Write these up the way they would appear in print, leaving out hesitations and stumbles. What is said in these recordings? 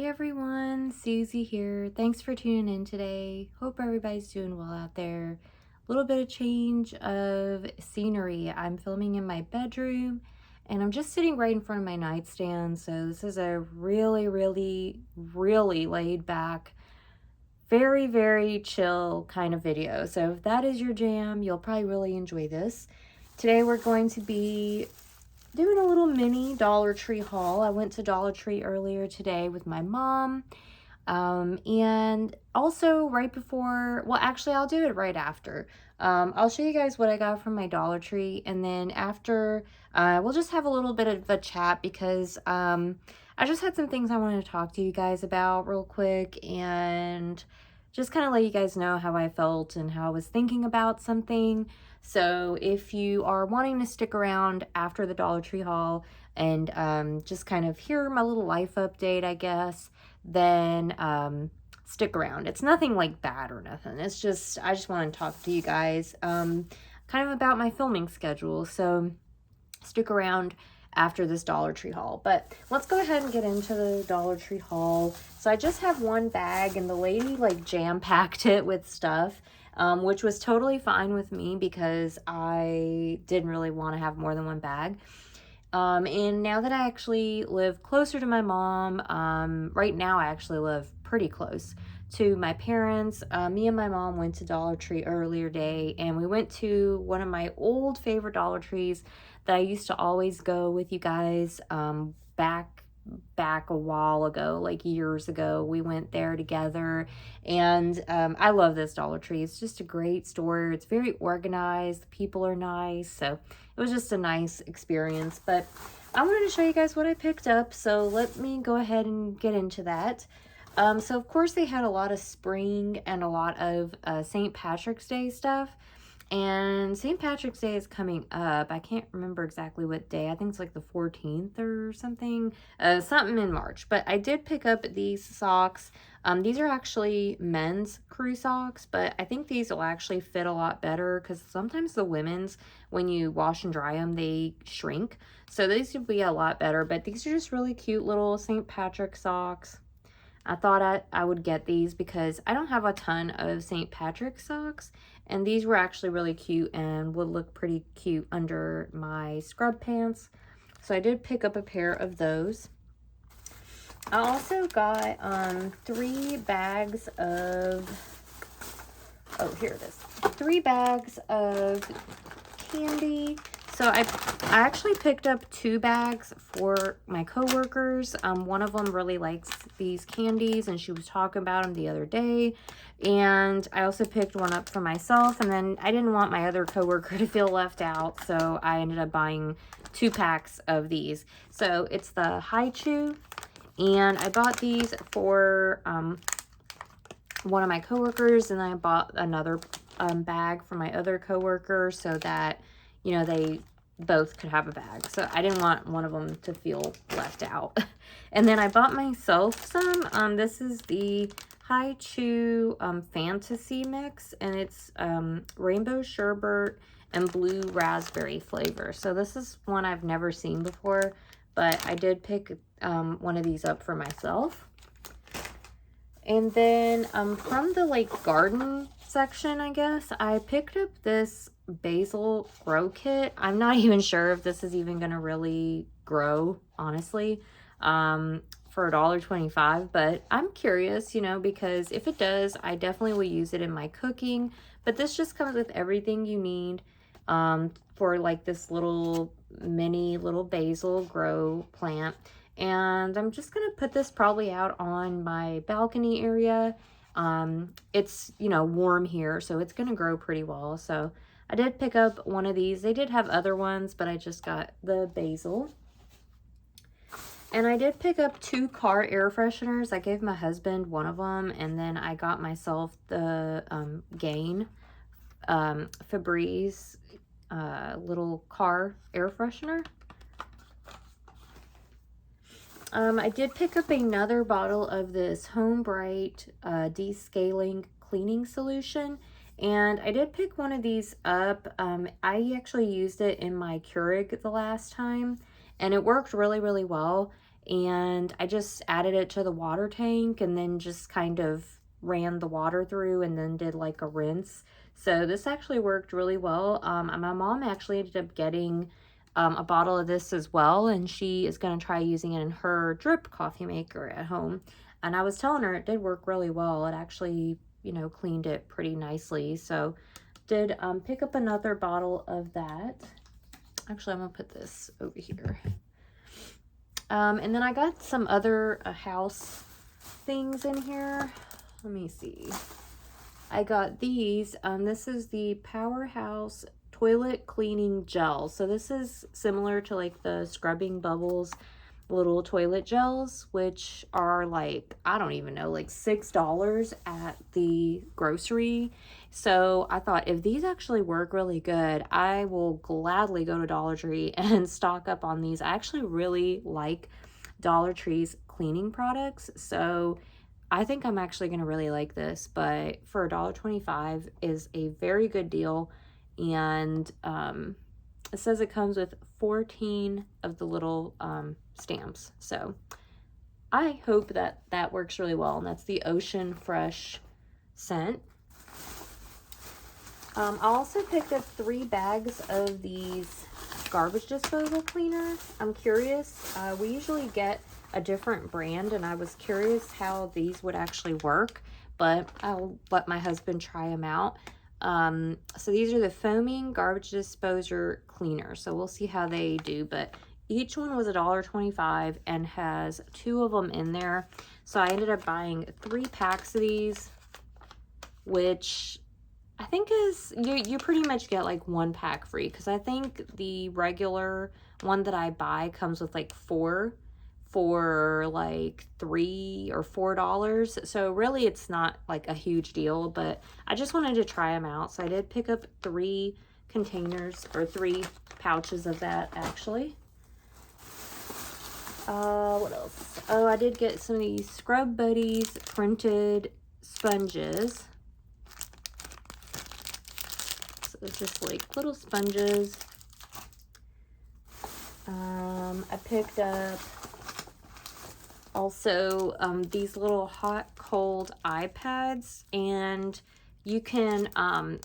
everyone, Susie here. Thanks for tuning in today. Hope everybody's doing well out there. A little bit of change of scenery. I'm filming in my bedroom and I'm just sitting right in front of my nightstand. So this is a really laid back, very chill kind of video. So if that is your jam, you'll probably really enjoy this. Today we're going to be doing a little mini Dollar Tree haul. I went to Dollar Tree earlier today with my mom. And also right before, well, actually I'll do it right after. I'll show you guys what I got from my Dollar Tree, and then after, we'll just have a little bit of a chat because I just had some things I wanted to talk to you guys about real quick and just kind of let you guys know how I felt and how I was thinking about something. So if you are wanting to stick around after the Dollar Tree haul and just kind of hear my little life update, I guess, then stick around. It's nothing like bad or nothing. It's just, I just want to talk to you guys kind of about my filming schedule. So stick around after this Dollar Tree haul. But let's go ahead and get into the Dollar Tree haul. So I just have one bag and the lady like jam-packed it with stuff. Which was totally fine with me because I didn't really want to have more than one bag. And now that I actually live closer to my mom, right now I actually live pretty close to my parents. Me and my mom went to Dollar Tree earlier today, and we went to one of my old favorite Dollar Trees that I used to always go with you guys back a while ago, like years ago. We went there together, and I love this Dollar Tree. It's just a great store. It's very organized. The people are nice, so it was just a nice experience. But I wanted to show you guys what I picked up, so let me go ahead and get into that. So of course they had a lot of spring and a lot of St. Patrick's Day stuff. And St. Patrick's Day is coming up. I can't remember exactly what day. I think it's like the 14th or something. Something in March. But I did pick up these socks. These are actually men's crew socks, but I think these will actually fit a lot better because sometimes the women's, when you wash and dry them, they shrink. So these would be a lot better. But these are just really cute little St. Patrick socks. I thought I would get these because I don't have a ton of St. Patrick socks, and these were actually really cute and would look pretty cute under my scrub pants. So I did pick up a pair of those. I also got 3 bags of, oh, here it is. 3 bags of candy. So I actually picked up 2 bags for my coworkers. One of them really likes these candies, and she was talking about them the other day. And I also picked one up for myself, and then I didn't want my other coworker to feel left out, so I ended up buying 2 packs of these. So it's the High Chew, and I bought these for one of my coworkers, and I bought another bag for my other coworker so that, you know, they both could have a bag. So I didn't want one of them to feel left out. And then I bought myself some. This is the High Chew Fantasy Mix, and it's rainbow sherbet and blue raspberry flavor. So this is one I've never seen before, but I did pick one of these up for myself. And then from the like garden section, I guess, I picked up this basil grow kit. I'm not even sure if this is even gonna really grow, honestly, for $1.25, but I'm curious, you know, because if it does, I definitely will use it in my cooking. But this just comes with everything you need for like this little mini little basil grow plant. And I'm just gonna put this probably out on my balcony area. It's, you know, warm here, so it's gonna grow pretty well. So I did pick up one of these. They did have other ones, but I just got the basil. And I did pick up 2 car air fresheners. I gave my husband one of them, and then I got myself the Gain Febreze little car air freshener. I did pick up another bottle of this Home Bright descaling cleaning solution, and I did pick one of these up. I actually used it in my Keurig the last time, and it worked really well. and I just added it to the water tank and then just kind of ran the water through and then did like a rinse. So this actually worked really well. And my mom actually ended up getting a bottle of this as well, and she is going to try using it in her drip coffee maker at home. And I was telling her it did work really well. It actually, you know, cleaned it pretty nicely. So did pick up another bottle of that. Actually, I'm gonna put this over here. And then I got some other house things in here. Let me see. I got these. This is the Powerhouse Toilet Cleaning Gel. So this is similar to like the Scrubbing Bubbles little toilet gels, which are like, I don't even know, like $6 at the grocery. So I thought if these actually work really good, I will gladly go to Dollar Tree and stock up on these. I actually really like Dollar Tree's cleaning products, so I think I'm actually going to really like this. But for $1.25 is a very good deal, and it says it comes with 14 of the little stamps. So I hope that that works really well. And that's the Ocean Fresh scent. I also picked up 3 bags of these garbage disposal cleaners. I'm curious. We usually get a different brand, and I was curious how these would actually work, but I'll let my husband try them out. So these are the foaming garbage disposer cleaners. So we'll see how they do, but each one was $1.25 and has 2 of them in there. So I ended up buying 3 packs of these, which I think is, you pretty much get like 1 pack free, because I think the regular one that I buy comes with like 4 for like $3 or $4. So really it's not like a huge deal, but I just wanted to try them out. So I did pick up 3 containers, or 3 pouches of that actually. What else? Oh, I did get some of these Scrub Buddies printed sponges. So it's just like little sponges. I picked up also these little hot cold iPads, and you can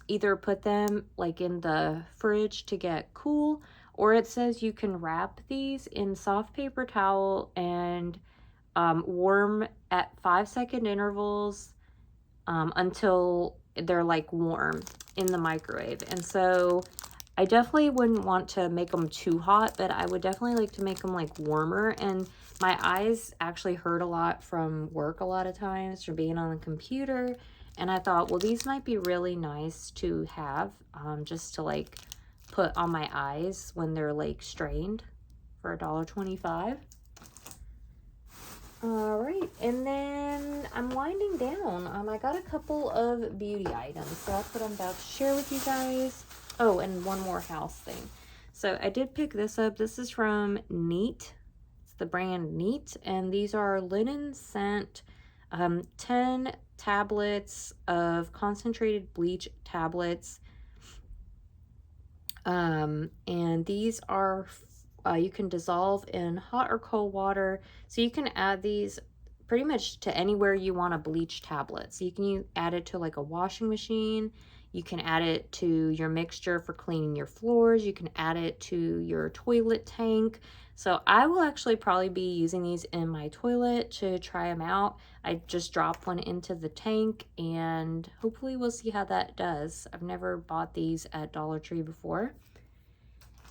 either put them like in the fridge to get cool, or it says you can wrap these in soft paper towel and warm at 5-second intervals until they're like warm in the microwave. And so I definitely wouldn't want to make them too hot, but I would definitely like to make them like warmer. And my eyes actually hurt a lot from work a lot of times, from being on the computer. And I thought, well, these might be really nice to have just to like put on my eyes when they're like strained, for $1.25. All right, and then I'm winding down. I got a couple of beauty items, so that's what I'm about to share with you guys. Oh, and one more house thing. So I did pick this up. This is from Neat. It's the brand Neat, and these are linen scent 10 tablets of concentrated bleach tablets. And these are you can dissolve in hot or cold water, so you can add these pretty much to anywhere you want to bleach tablets. So you can add it to like a washing machine, you can add it to your mixture for cleaning your floors, you can add it to your toilet tank. So I will actually probably be using these in my toilet to try them out. I just dropped one into the tank, and hopefully we'll see how that does. I've never bought these at Dollar Tree before.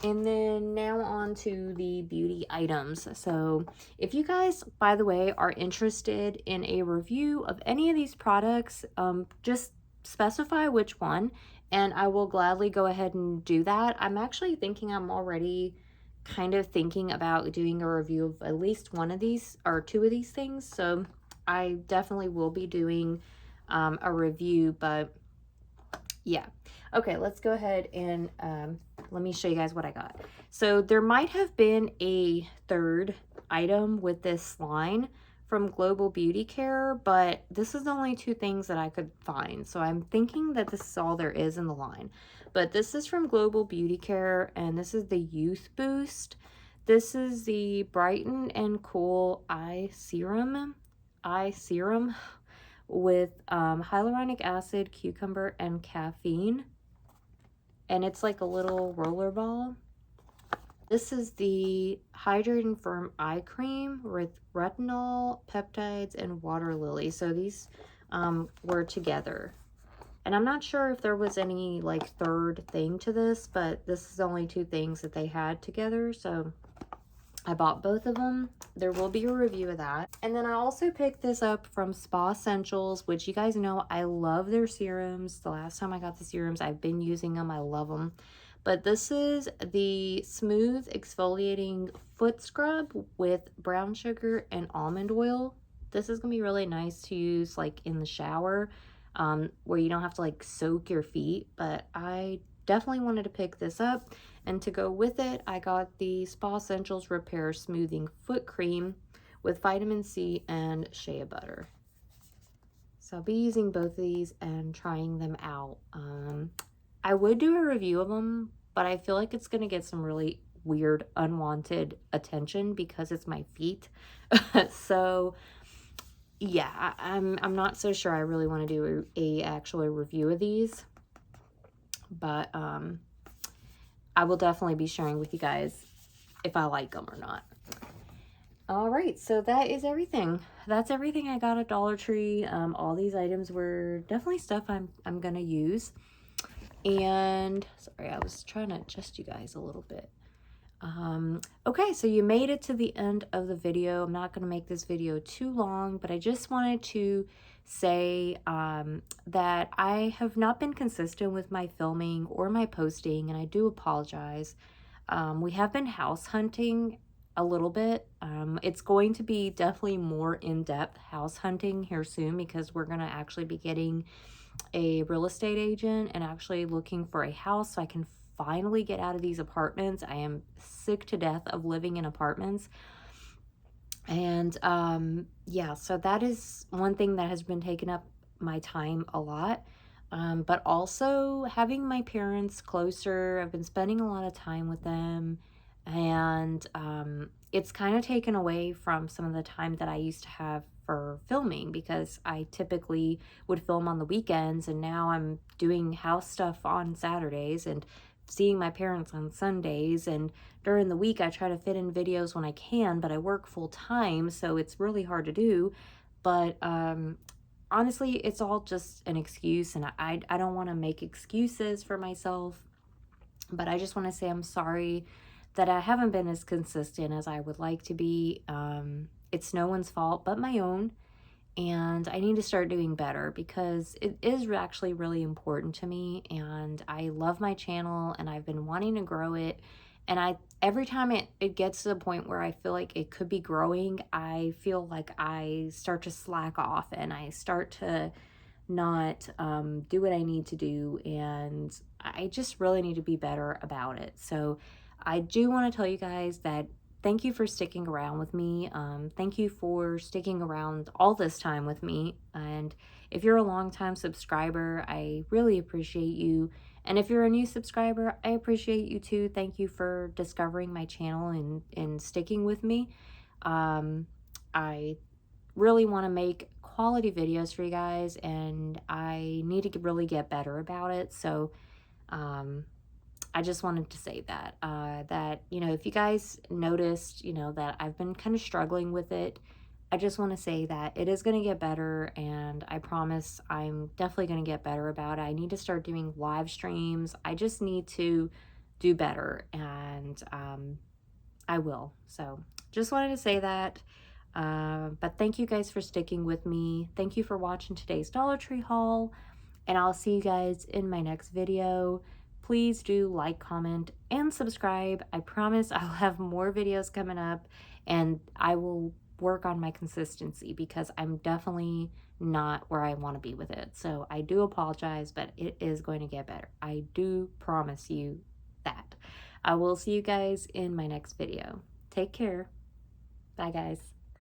And then now on to the beauty items. So if you guys, by the way, are interested in a review of any of these products, just specify which one, and I will gladly go ahead and do that. I'm actually thinking, I'm already kind of thinking about doing a review of at least one of these or 2 of these things. So I definitely will be doing a review, but yeah. Okay, let's go ahead and let me show you guys what I got. So there might have been a 3rd item with this line from Global Beauty Care, but this is the only 2 things that I could find. So I'm thinking that this is all there is in the line. But this is from Global Beauty Care, and this is the Youth Boost. This is the Brighten and Cool eye serum with hyaluronic acid, cucumber, and caffeine. And it's like a little roller ball. This is the Hydrate and Firm Eye Cream with retinol, peptides, and water lily. So these were together. And I'm not sure if there was any like third thing to this, but this is only 2 things that they had together. So I bought both of them. There will be a review of that. And then I also picked this up from Spa Essentials, which you guys know I love their serums. The last time I got the serums, I've been using them. I love them. But this is the Smooth Exfoliating Foot Scrub with brown sugar and almond oil. This is going to be really nice to use like in the shower, where you don't have to like soak your feet. But I definitely wanted to pick this up. And to go with it, I got the Spa Essentials Repair Smoothing Foot Cream with vitamin C and shea butter. So I'll be using both of these and trying them out. I would do a review of them, but I feel like it's going to get some really weird, unwanted attention because it's my feet. So yeah, I'm not so sure I really want to do a actual review of these, but I will definitely be sharing with you guys if I like them or not. All right, so that is everything. That's everything I got at Dollar Tree. All these items were definitely stuff I'm gonna use. And sorry, I was trying to adjust you guys a little bit. Okay, so you made it to the end of the video. I'm not gonna make this video too long, but I just wanted to say that I have not been consistent with my filming or my posting, and I do apologize. We have been house hunting a little bit. It's going to be definitely more in-depth house hunting here soon because we're going to actually be getting a real estate agent and actually looking for a house so I can finally get out of these apartments. I am sick to death of living in apartments. And yeah, so that is one thing that has been taking up my time a lot. But also having my parents closer, I've been spending a lot of time with them, and it's kind of taken away from some of the time that I used to have for filming because I typically would film on the weekends, and now I'm doing house stuff on Saturdays and seeing my parents on Sundays, and during the week I try to fit in videos when I can, but I work full time, so it's really hard to do. But honestly, it's all just an excuse, and I don't want to make excuses for myself, but I just want to say I'm sorry that I haven't been as consistent as I would like to be. It's no one's fault but my own, and I need to start doing better because it is actually really important to me, and I love my channel and I've been wanting to grow it. And every time it gets to the point where I feel like it could be growing, I feel like I start to slack off and I start to not do what I need to do, and I just really need to be better about it. So I do want to tell you guys that thank you for sticking around with me. Thank you for sticking around all this time with me. And if you're a longtime subscriber, I really appreciate you. And if you're a new subscriber, I appreciate you too. Thank you for discovering my channel and sticking with me. I really want to make quality videos for you guys, and I need to really get better about it. So I just wanted to say that, you know, if you guys noticed, you know, that I've been kind of struggling with it, I just want to say that it is going to get better, and I promise I'm definitely going to get better about it. I need to start doing live streams. I just need to do better, and I will. So just wanted to say that. But thank you guys for sticking with me. Thank you for watching today's Dollar Tree haul, and I'll see you guys in my next video. Please do like, comment, and subscribe. I promise I'll have more videos coming up, and I will work on my consistency because I'm definitely not where I want to be with it. So I do apologize, but it is going to get better. I do promise you that. I will see you guys in my next video. Take care. Bye, guys.